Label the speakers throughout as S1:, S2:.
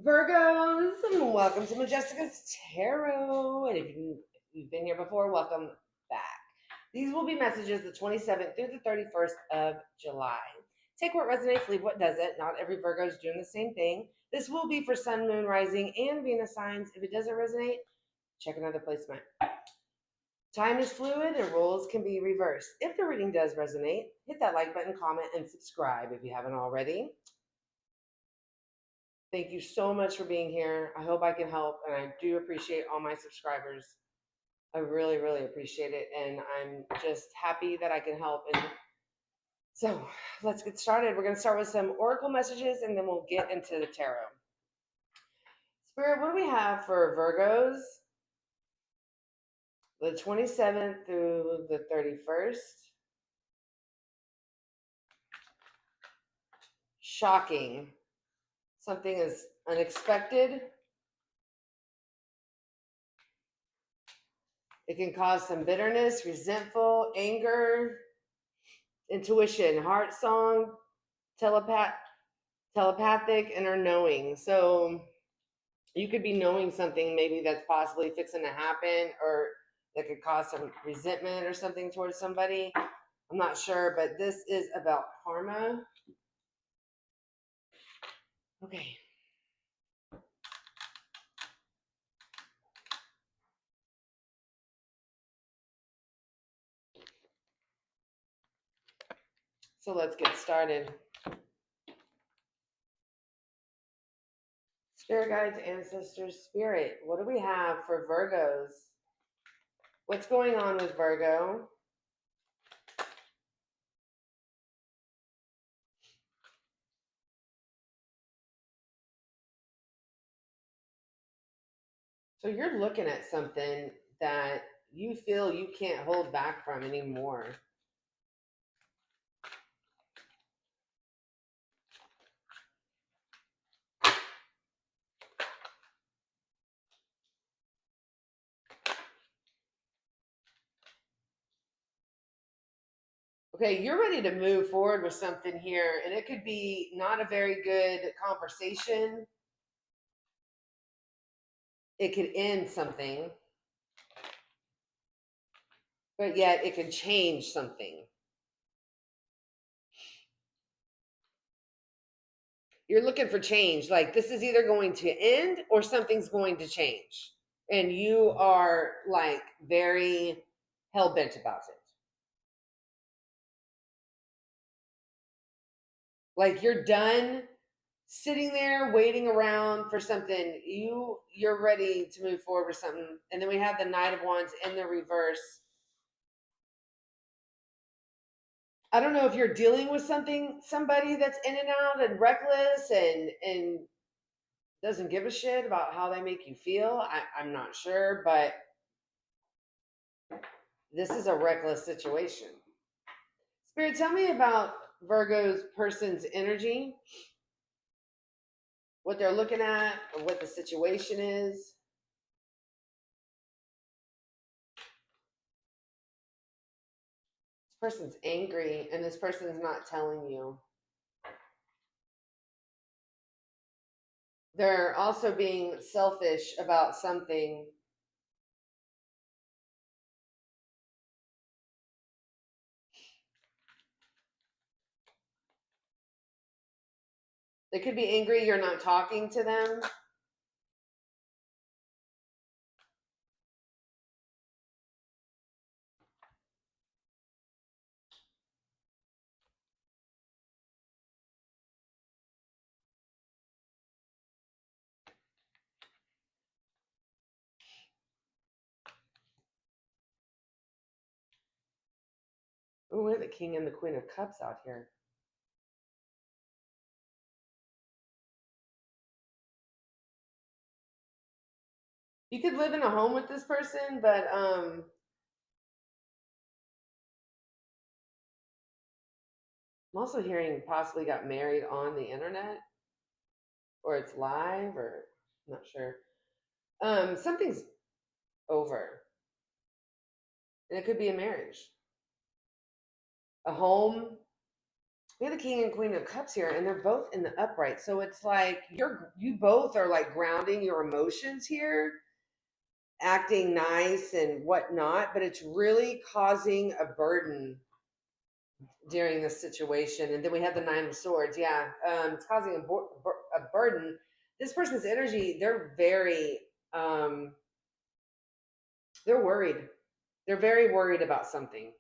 S1: Virgos, and welcome to Majesticas Tarot. And if you've been here before, welcome back. These will be messages the 27th through the 31st of July. Take what resonates, leave what doesn't. Not every Virgo is doing the same thing. This will be for Sun, Moon, Rising, and Venus signs. If it doesn't resonate, check another placement. Time is fluid and roles can be reversed. If the reading does resonate, hit that like button, comment, and subscribe if you haven't already. Thank you so much for being here. I hope I can help, and I do appreciate all my subscribers. I really, really appreciate it, and I'm just happy that I can help. And so let's get started. We're going to start with some oracle messages, and then we'll get into the tarot. Spirit, what do we have for Virgos? The 27th through the 31st. Shocking. Something is unexpected. It can cause some bitterness, resentful, anger, intuition, heart song, telepathic, inner knowing. So you could be knowing something maybe that's possibly fixing to happen, or that could cause some resentment or something towards somebody. I'm not sure, but this is about karma. Okay. So let's get started. Spirit guides, ancestors, spirit. What do we have for Virgos? What's going on with Virgo? So you're looking at something that you feel you can't hold back from anymore. Okay, you're ready to move forward with something here, and it could be not a very good conversation. It could end something, but yet it could change something. You're looking for change. Like, this is either going to end or something's going to change. And you are like very hell bent about it. Like, you're done sitting there waiting around for something. You're ready to move forward with something. And then we have the Knight of Wands in the reverse. I don't know if you're dealing with somebody that's in and out and reckless and doesn't give a shit about how they make you feel. I'm not sure, but this is a reckless situation. Spirit, tell me about Virgo's person's energy, what they're looking at, or what the situation is. This person's angry, and this person's not telling you. They're also being selfish about something. They could be angry you're not talking to them. Oh, we have the King and the Queen of Cups out here. You could live in a home with this person, but I'm also hearing possibly got married on the internet, or it's live, or I'm not sure. Something's over, and it could be a marriage, a home, We have the King and Queen of Cups here, and they're both in the upright. So it's like you both are like grounding your emotions here, acting nice and whatnot, but it's really causing a burden during this situation. And then we have the Nine of Swords. Yeah, it's causing a burden. This person's energy, they're very, they're worried. They're very worried about something.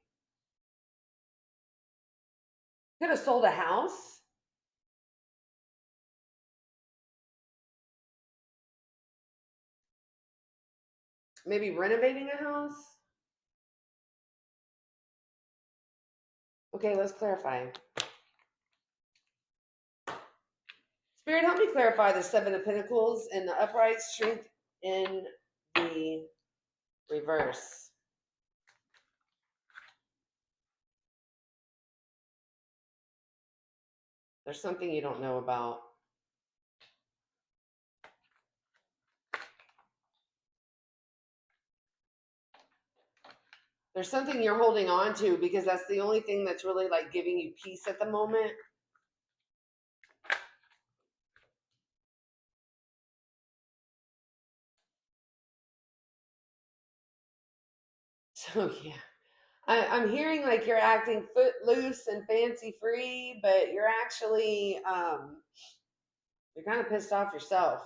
S1: Could have sold a house. Maybe renovating a house. Okay, let's clarify. Spirit, help me clarify the Seven of Pentacles in the upright, strength in the reverse. There's something you don't know about. There's something you're holding on to because that's the only thing that's really like giving you peace at the moment. So yeah, I'm hearing like you're acting footloose and fancy free, but you're actually you're kind of pissed off yourself.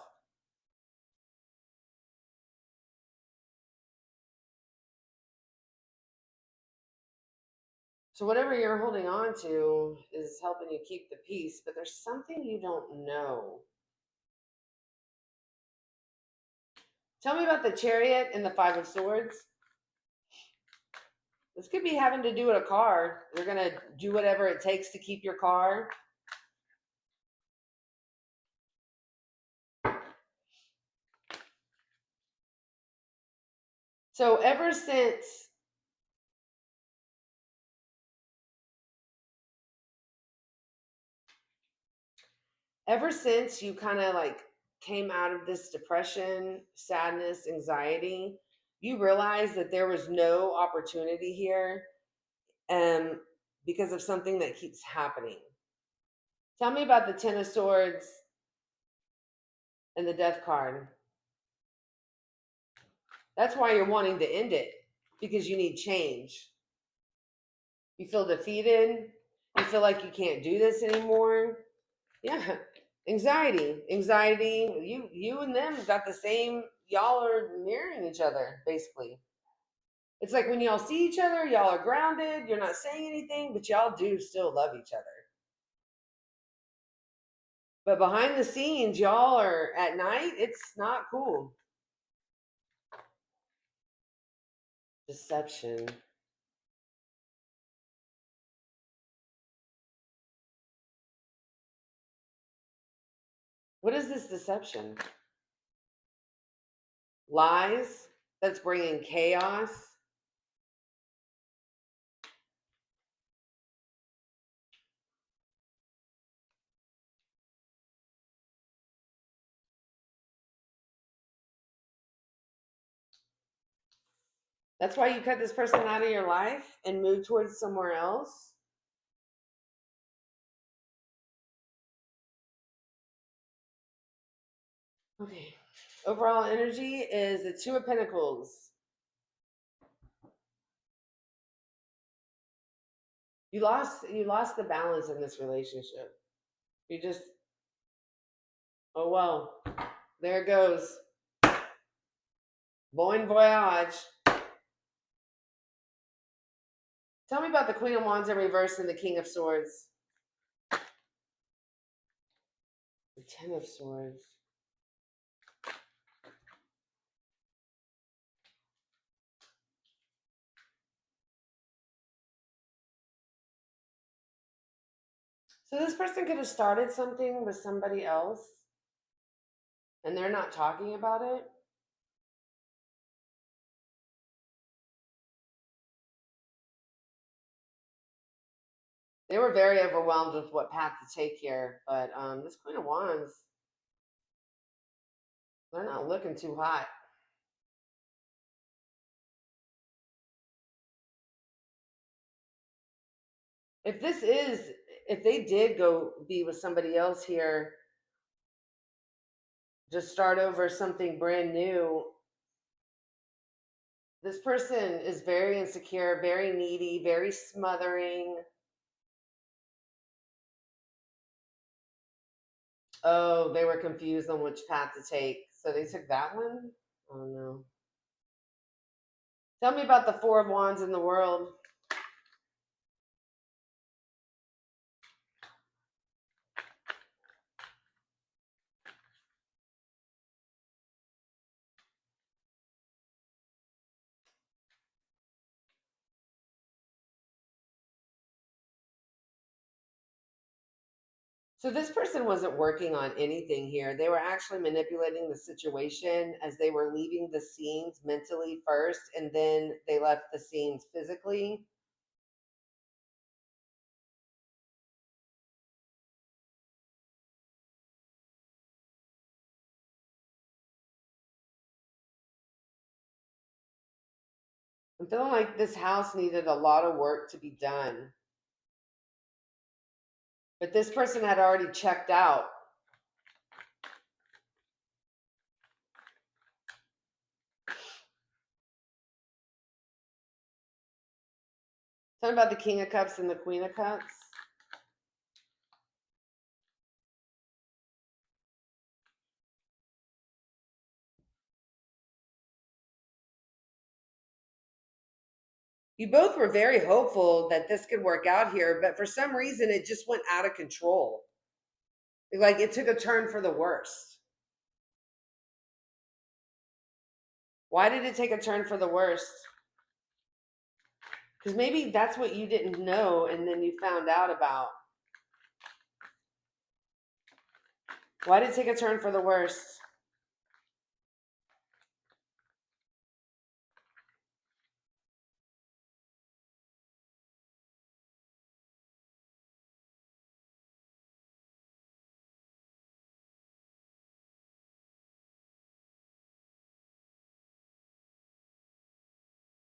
S1: So whatever you're holding on to is helping you keep the peace, but there's something you don't know. Tell me about the Chariot and the Five of Swords. This could be having to do with a car. You're going to do whatever it takes to keep your car. So ever since you kind of like came out of this depression, sadness, anxiety, you realized that there was no opportunity here because of something that keeps happening. Tell me about the Ten of Swords and the Death card. That's why you're wanting to end it, because you need change. You feel defeated. You feel like you can't do this anymore. Yeah, anxiety. You and them got the same. Y'all are mirroring each other, basically. It's like when y'all see each other, y'all are grounded. You're not saying anything, but y'all do still love each other. But behind the scenes, y'all are at night. It's not cool. Deception. What is this deception? Lies that's bringing chaos. That's why you cut this person out of your life and move towards somewhere else. Okay. Overall energy is the Two of Pentacles. You lost the balance in this relationship. You just, oh well, there it goes. Bon voyage. Tell me about the Queen of Wands in reverse and the King of Swords. The Ten of Swords. So this person could have started something with somebody else and they're not talking about it. They were very overwhelmed with what path to take here, but this Queen of Wands, they're not looking too hot. If this is if they did go be with somebody else here, just start over something brand new, this person is very insecure, very needy, very smothering. Oh, they were confused on which path to take. So they took that one? Oh no. Tell me about the Four of Wands in the world. So this person wasn't working on anything here. They were actually manipulating the situation as they were leaving the scenes mentally first, and then they left the scenes physically. I'm feeling like this house needed a lot of work to be done. But this person had already checked out. Tell me about the King of Cups and the Queen of Cups. You both were very hopeful that this could work out here, but for some reason it just went out of control. Like it took a turn for the worst. Why did it take a turn for the worst? Because maybe that's what you didn't know and then you found out about. Why did it take a turn for the worst?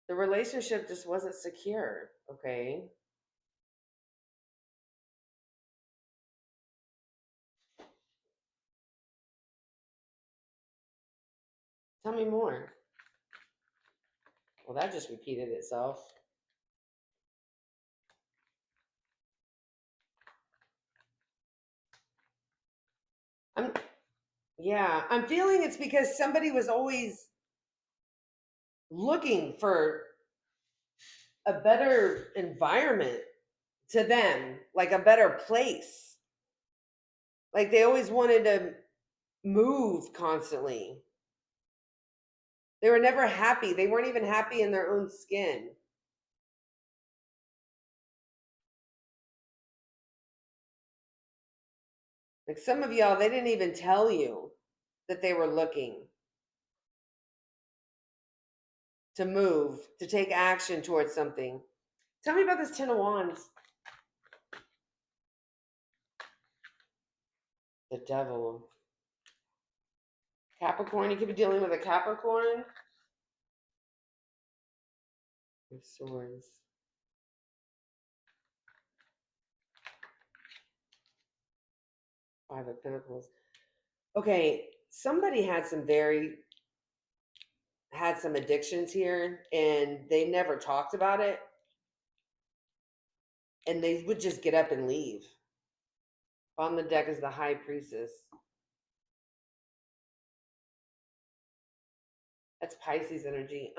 S1: The relationship just wasn't secure, okay? Tell me more. Well, that just repeated itself. I'm Yeah, I'm feeling it's because somebody was always looking for a better environment to them, like a better place. Like they always wanted to move constantly. They were never happy. They weren't even happy in their own skin. Like some of y'all, they didn't even tell you that they were looking to move, to take action towards something. Tell me about this Ten of Wands. The Devil. Capricorn, you could be dealing with a Capricorn. Of Swords. Five of Pentacles. Okay, somebody had some addictions here and they never talked about it. And they would just get up and leave. On the deck is the High Priestess. That's Pisces energy.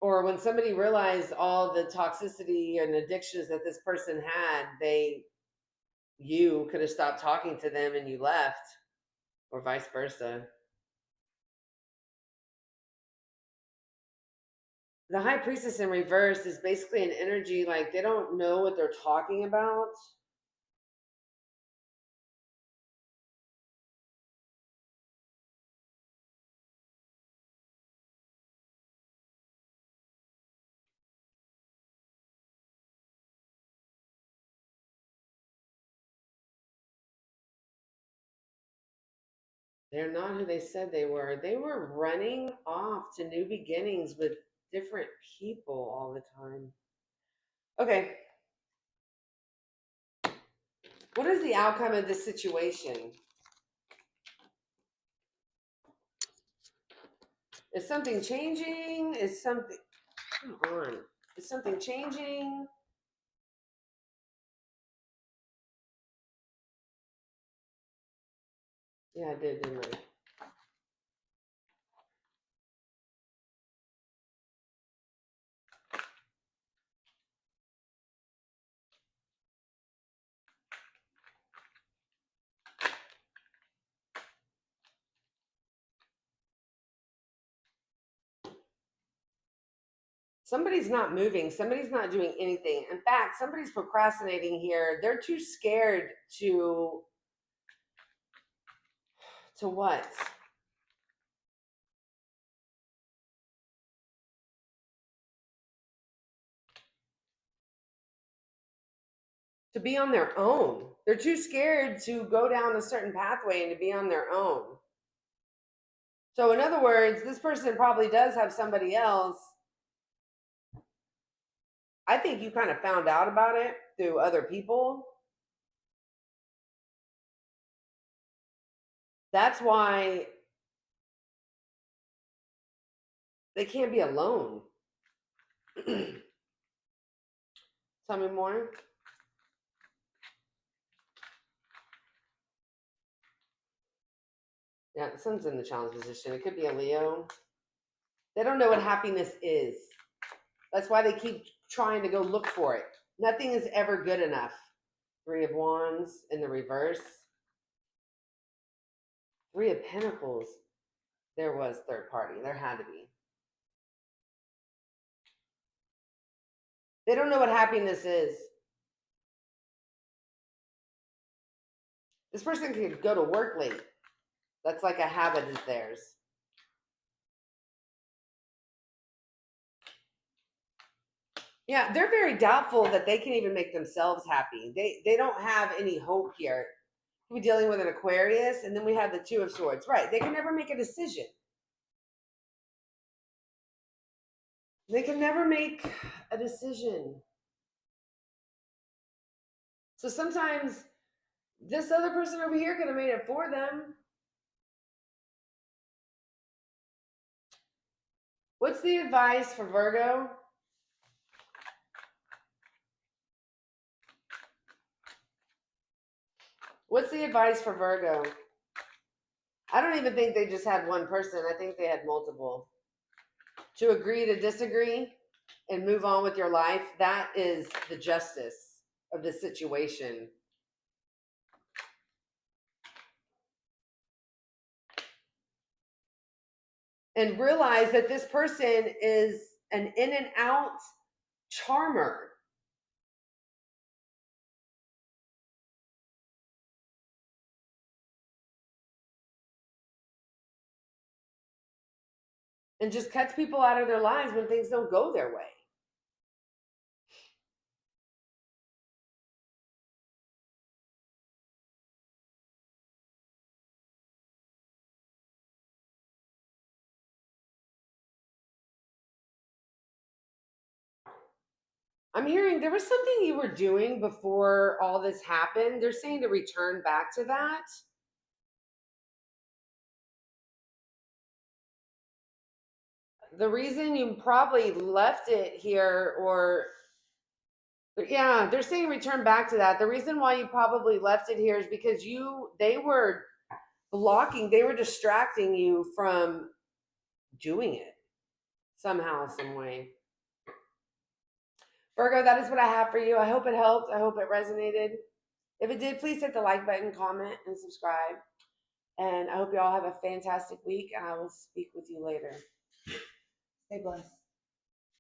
S1: Or when somebody realized all the toxicity and addictions that this person had, you could have stopped talking to them and you left, or vice versa. The High Priestess in reverse is basically an energy like they don't know what they're talking about. They're not who they said they were. They were running off to new beginnings with different people all the time. Okay. What is the outcome of this situation? Is something changing? Is something, come on. Is something changing? Yeah, I did, didn't I? Somebody's not moving. Somebody's not doing anything. In fact, somebody's procrastinating here. They're too scared to what? To be on their own. They're too scared to go down a certain pathway and to be on their own. So, in other words, this person probably does have somebody else. I think you kind of found out about it through other people. That's why they can't be alone. Tell me more. Yeah, the sun's in the challenge position. It could be a Leo. They don't know what happiness is. That's why they keep trying to go look for it. Nothing is ever good enough. 3 of Wands in the reverse. 3 of Pentacles. There was third party. There had to be. They don't know what happiness is. This person could go to work late. That's like a habit of theirs. Yeah, they're very doubtful that they can even make themselves happy. They don't have any hope here. We're dealing with an Aquarius, and then we have the 2 of Swords. Right. They can never make a decision. They can never make a decision. So sometimes this other person over here could have made it for them. What's the advice for Virgo? What's the advice for Virgo? I don't even think they just had one person. I think they had multiple. To agree to disagree and move on with your life, that is the justice of the situation. And realize that this person is an in and out charmer. And just cuts people out of their lives when things don't go their way. I'm hearing there was something you were doing before all this happened. They're saying to return back to that. The reason you probably left it here, or yeah, they're saying return back to that. The reason why you probably left it here is because they were blocking, they were distracting you from doing it somehow, some way. Virgo, that is what I have for you. I hope it helped. I hope it resonated. If it did, please hit the like button, comment, and subscribe. And I hope you all have a fantastic week, and I will speak with you later. Stay blessed.